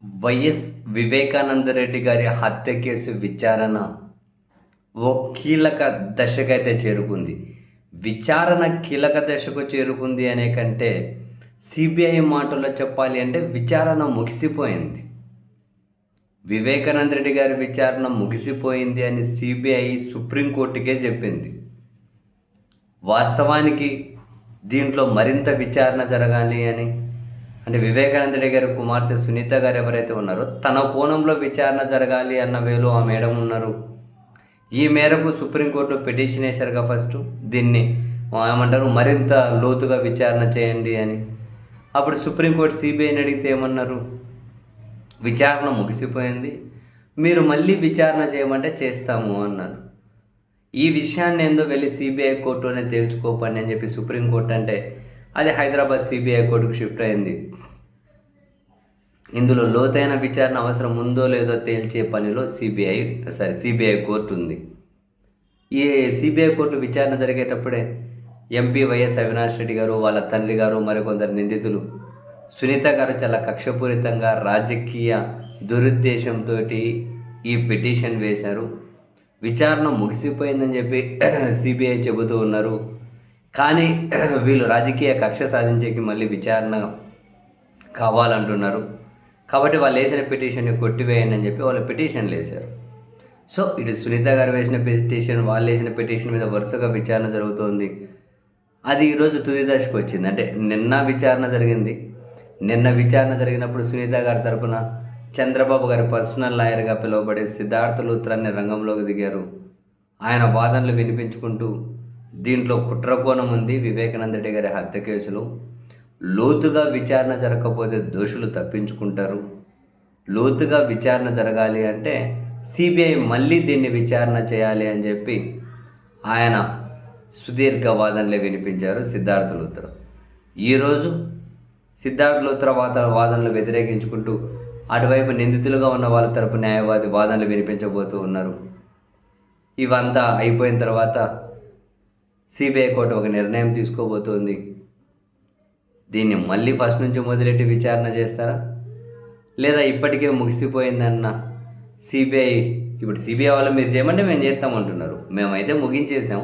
YS Vivekananda Reddy గారి హత్య case విచారణ ఓ కీలక దశకైతే చేరుకుంది. విచారణ కీలక దశకు చేరుకుంది అనే కంటే సిబిఐ మాటల్లో చెప్పాలి అంటే విచారణ ముగిసిపోయింది. వివేకానంద రెడ్డి గారి విచారణ ముగిసిపోయింది అని సిబిఐ సుప్రీంకోర్టుకే చెప్పింది. వాస్తవానికి దీంట్లో మరింత విచారణ జరగాలి అని, అంటే వివేకానంద రెడ్డి గారి కుమార్తె సునీత గారు ఎవరైతే ఉన్నారో తన కోణంలో విచారణ జరగాలి అన్న వేలో ఆ మేడం ఉన్నారు. ఈ మేరకు సుప్రీంకోర్టులో పిటిషన్ వేశారుగా ఫస్ట్ దీన్ని ఏమంటారు మరింత లోతుగా విచారణ చేయండి అని. అప్పుడు సుప్రీంకోర్టు సిబిఐని అడిగితే ఏమన్నారు, విచారణ ముగిసిపోయింది, మీరు మళ్ళీ విచారణ చేయమంటే చేస్తాము అన్నారు. ఈ విషయాన్ని ఏందో వెళ్ళి సిబిఐ కోర్టులోనే తేల్చుకోపండి అని చెప్పి సుప్రీంకోర్టు అంటే అది హైదరాబాద్ సిబిఐ కోర్టుకు షిఫ్ట్ అయింది. ఇందులో లోతైన విచారణ అవసరం ఉందో లేదో తేల్చే పనిలో సిబిఐ కోర్టు ఉంది. ఈ సిబిఐ కోర్టు విచారణ జరిగేటప్పుడే ఎంపీ వైఎస్ అవినాష్ రెడ్డి గారు, వాళ్ళ తండ్రి గారు, మరికొందరు నిందితులు సునీత గారు చాలా కక్షపూరితంగా రాజకీయ దురుద్దేశంతో ఈ పిటిషన్ వేశారు. విచారణ ముగిసిపోయిందని చెప్పి సిబిఐ చెబుతూ ఉన్నారు. కానీ వీళ్ళు రాజకీయ కక్ష సాధించేకి మళ్ళీ విచారణ కావాలంటున్నారు. కాబట్టి వాళ్ళు వేసిన పిటిషన్ని కొట్టివేయండి అని చెప్పి వాళ్ళు పిటిషన్లు వేశారు. సో ఇటు సునీత గారు వేసిన పిటిషన్, వాళ్ళు వేసిన పిటిషన్ మీద వరుసగా విచారణ జరుగుతోంది. అది ఈరోజు తుది దశకు వచ్చింది. అంటే నిన్న విచారణ జరిగింది. నిన్న విచారణ జరిగినప్పుడు సునీత గారి తరపున చంద్రబాబు గారి పర్సనల్ లాయర్గా పిలువబడే సిద్ధార్థ లూత్రాన్ని రంగంలోకి దిగారు. ఆయన వాదనలు వినిపించుకుంటూ దీంట్లో కుట్రకోణం ఉంది, వివేకానంద రెడ్డి గారి హత్య కేసులో లోతుగా విచారణ జరగకపోతే దోషులు తప్పించుకుంటారు, లోతుగా విచారణ జరగాలి అంటే సిబిఐ మళ్ళీ దీన్ని విచారణ చేయాలి అని చెప్పి ఆయన సుదీర్ఘ వాదనలే వినిపించారు సిద్ధార్థ లూత్రా. ఈరోజు సిద్ధార్థ లూత్రా వాదనలు వ్యతిరేకించుకుంటూ అటువైపు నిందితులుగా ఉన్న వాళ్ళ తరపు న్యాయవాది వాదనలు వినిపించబోతూ ఉన్నారు. ఇవంతా అయిపోయిన తర్వాత సిబిఐ కోర్టు ఒక నిర్ణయం తీసుకోబోతోంది. దీన్ని మళ్ళీ ఫస్ట్ నుంచి మొదలెట్టి విచారణ చేస్తారా, లేదా ఇప్పటికే ముగిసిపోయిందన్న ఇప్పుడు సిబిఐ వాళ్ళు మీరు చేయమంటే మేము చేస్తామంటున్నారు. మేమైతే ముగించేసాం,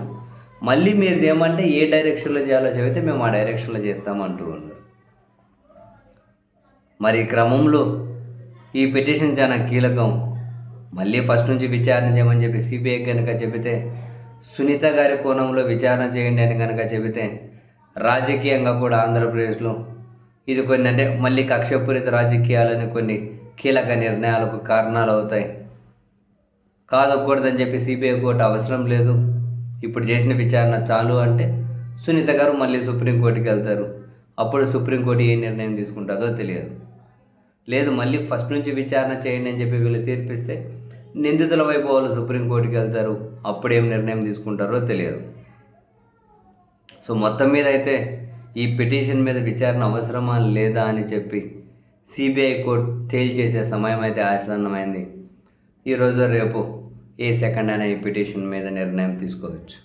మళ్ళీ మీరు చేయమంటే ఏ డైరెక్షన్లో చేయాలో చెబితే మేము ఆ డైరెక్షన్లో చేస్తామంటూ ఉన్నారు. మరి ఈ క్రమంలో ఈ పిటిషన్ చాలా కీలకం. మళ్ళీ ఫస్ట్ నుంచి విచారణ చేయమని చెప్పి సిబిఐ కనుక చెబితే, సునీత గారి కోణంలో విచారణ చేయండి అని కనుక చెబితే రాజకీయంగా కూడా ఆంధ్రప్రదేశ్లో ఇది కొన్ని అంటే మళ్ళీ కక్షపూరిత రాజకీయాలని కొన్ని కీలక నిర్ణయాలకు కారణాలు అవుతాయి. కాదకూడదని చెప్పి సిబిఐ కోర్టు అవసరం లేదు, ఇప్పుడు చేసిన విచారణ చాలు అంటే సునీత గారు మళ్ళీ సుప్రీంకోర్టుకి వెళ్తారు. అప్పుడు సుప్రీంకోర్టు ఏ నిర్ణయం తీసుకుంటుందో తెలియదు. లేదు మళ్ళీ ఫస్ట్ నుంచి విచారణ చేయండి అని చెప్పి వీళ్ళు తీర్పిస్తే నిందితుల వైపు వాళ్ళు సుప్రీంకోర్టుకి వెళ్తారు. అప్పుడేం నిర్ణయం తీసుకుంటారో తెలియదు. సో మొత్తం మీద అయితే ఈ పిటిషన్ మీద విచారణ అవసరమా లేదా అని చెప్పి సిబిఐ కోర్టు తేల్చేసే సమయం అయితే ఆసన్నమైంది. ఈరోజు రేపు ఏ సెకండ్ అయినా ఈ పిటిషన్ మీద నిర్ణయం తీసుకోవచ్చు.